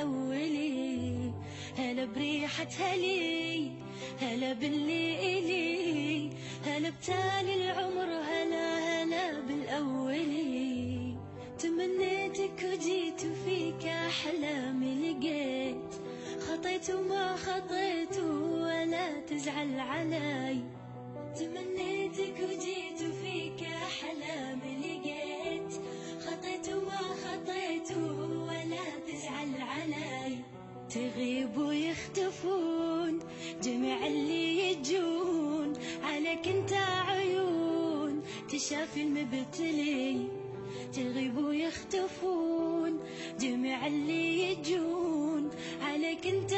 بالأولي، هلا بريحة هلي، هلا باللي إلي، هلا بتالي العمر، هلا بالأولي. تمنيتك وجيت وفيك أحلامي لقيت، خطيت وما خطيت ولا تزعل علي. تمنيتك وجيت وفيك أحلامي لقيت، خطيت وما خطيت ولا تزعل علي. تغيب ويختفون جميع اللي يجون، عليك انت عيون تشافي المبتلي. تغيب ويختفون جميع اللي يجون، عليك انت